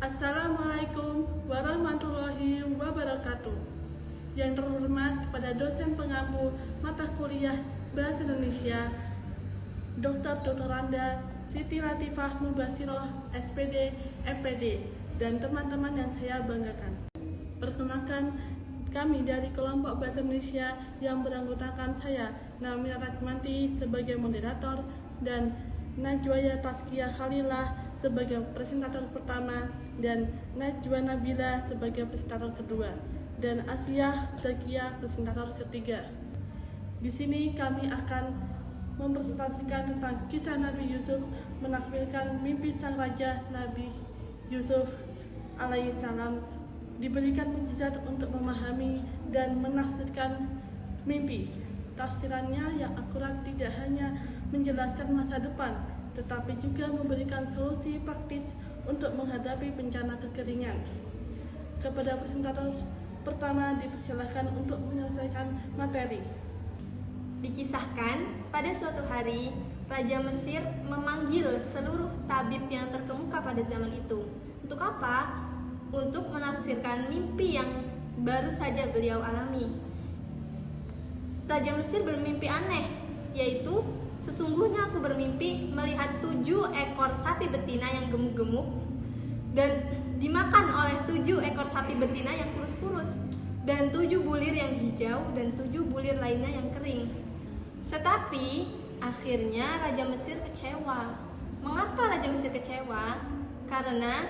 Assalamualaikum warahmatullahi wabarakatuh. Yang terhormat kepada dosen pengampu mata kuliah Bahasa Indonesia, Dr. Randa Siti Latifah Mubashiroh, SPD, MPD, dan teman-teman yang saya banggakan. Perkenalkan, kami dari kelompok Bahasa Indonesia yang beranggotakan saya, Namia Rajmanti sebagai moderator dan Najwaya Tazkiyah Khalilah sebagai presentator pertama dan Najwa Nabila sebagai presentator kedua dan Asiyah Zakiyah presentator ketiga. Di sini kami akan mempresentasikan tentang kisah Nabi Yusuf menakwilkan mimpi sang raja Nabi Yusuf alaihissalam, diberikan mukjizat untuk memahami dan menafsirkan mimpi. Tafsirannya yang akurat tidak hanya menjelaskan masa depan, tetapi juga memberikan solusi praktis untuk menghadapi bencana kekeringan. Kepada presentator pertama dipersilakan untuk menyelesaikan materi. Dikisahkan, pada suatu hari, Raja Mesir memanggil seluruh tabib yang terkemuka pada zaman itu. Untuk apa? Untuk menafsirkan mimpi yang baru saja beliau alami. Raja Mesir bermimpi aneh, yaitu sesungguhnya aku bermimpi melihat 7 ekor sapi betina yang gemuk-gemuk dan dimakan oleh 7 ekor sapi betina yang kurus-kurus, dan 7 bulir yang hijau dan 7 bulir lainnya yang kering. Tetapi akhirnya Raja Mesir kecewa. Mengapa Raja Mesir kecewa? Karena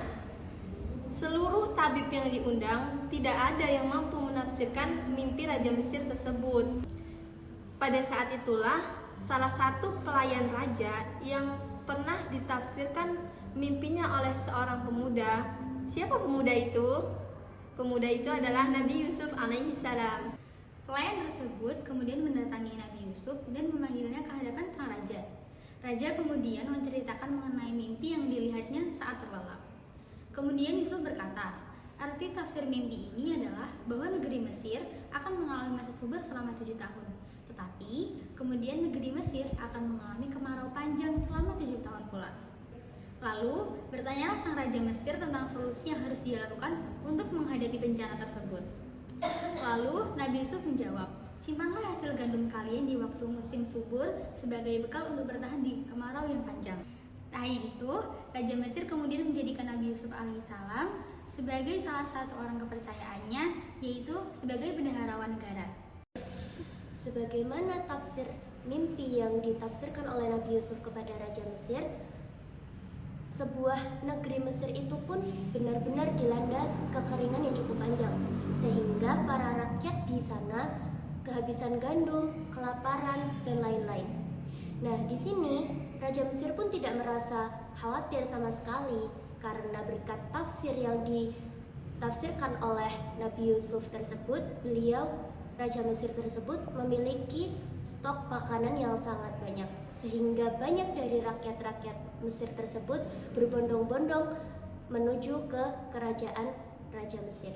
seluruh tabib yang diundang tidak ada yang mampu menafsirkan mimpi Raja Mesir tersebut. Pada saat itulah salah satu pelayan raja yang pernah ditafsirkan mimpinya oleh seorang pemuda. Siapa pemuda itu? Pemuda itu adalah Nabi Yusuf alaihissalam. Pelayan tersebut kemudian mendatangi Nabi Yusuf dan memanggilnya ke hadapan sang raja. Raja kemudian menceritakan mengenai mimpi yang dilihatnya saat terlelap. Kemudian Yusuf berkata, arti tafsir mimpi ini adalah bahwa negeri Mesir akan mengalami masa subur selama 7 tahun. Tetapi kemudian negeri Mesir akan mengalami kemarau panjang selama 7 tahun pula. Lalu bertanyalah sang Raja Mesir tentang solusi yang harus dia lakukan untuk menghadapi bencana tersebut. Lalu Nabi Yusuf menjawab, simpanlah hasil gandum kalian di waktu musim subur sebagai bekal untuk bertahan di kemarau yang panjang. Tak hanya itu, Raja Mesir kemudian menjadikan Nabi Yusuf alaihissalam sebagai salah satu orang kepercayaannya, yaitu sebagai bendaharawan negara. Sebagaimana tafsir mimpi yang ditafsirkan oleh Nabi Yusuf kepada Raja Mesir, sebuah negeri Mesir itu pun benar-benar dilanda kekeringan yang cukup panjang, sehingga para rakyat di sana kehabisan gandum, kelaparan, dan lain-lain. Nah, di sini Raja Mesir pun tidak merasa khawatir sama sekali karena berkat tafsir yang ditafsirkan oleh Nabi Yusuf tersebut, Raja Mesir tersebut memiliki stok makanan yang sangat banyak, sehingga banyak dari rakyat-rakyat Mesir tersebut berbondong-bondong menuju ke kerajaan Raja Mesir.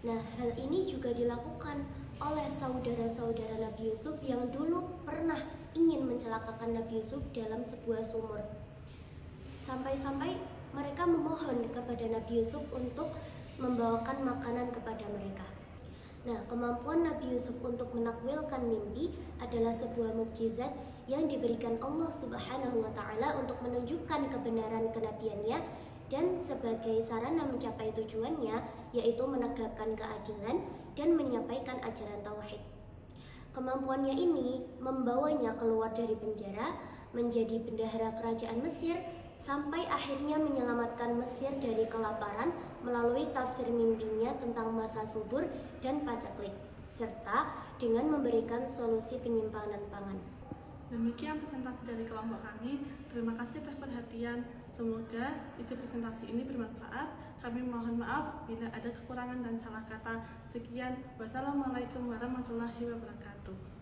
Nah, hal ini juga dilakukan oleh saudara-saudara Nabi Yusuf yang dulu pernah ingin mencelakakan Nabi Yusuf dalam sebuah sumur. Sampai-sampai mereka memohon kepada Nabi Yusuf untuk membawakan makanan kepada mereka. Nah, kemampuan Nabi Yusuf untuk menakwilkan mimpi adalah sebuah mukjizat yang diberikan Allah Subhanahu wa Ta'ala untuk menunjukkan kebenaran kenabiannya dan sebagai sarana mencapai tujuannya, yaitu menegakkan keadilan dan menyampaikan ajaran tauhid. Kemampuannya ini membawanya keluar dari penjara, menjadi bendahara kerajaan Mesir, sampai akhirnya menyelamatkan Mesir dari kelaparan melalui tafsir mimpinya tentang masa subur dan paceklik, serta dengan memberikan solusi penyimpanan pangan. Demikian presentasi dari kelompok kami. Terima kasih atas perhatian. Semoga isi presentasi ini bermanfaat. Kami mohon maaf bila ada kekurangan dan salah kata. Sekian. Wassalamualaikum warahmatullahi wabarakatuh.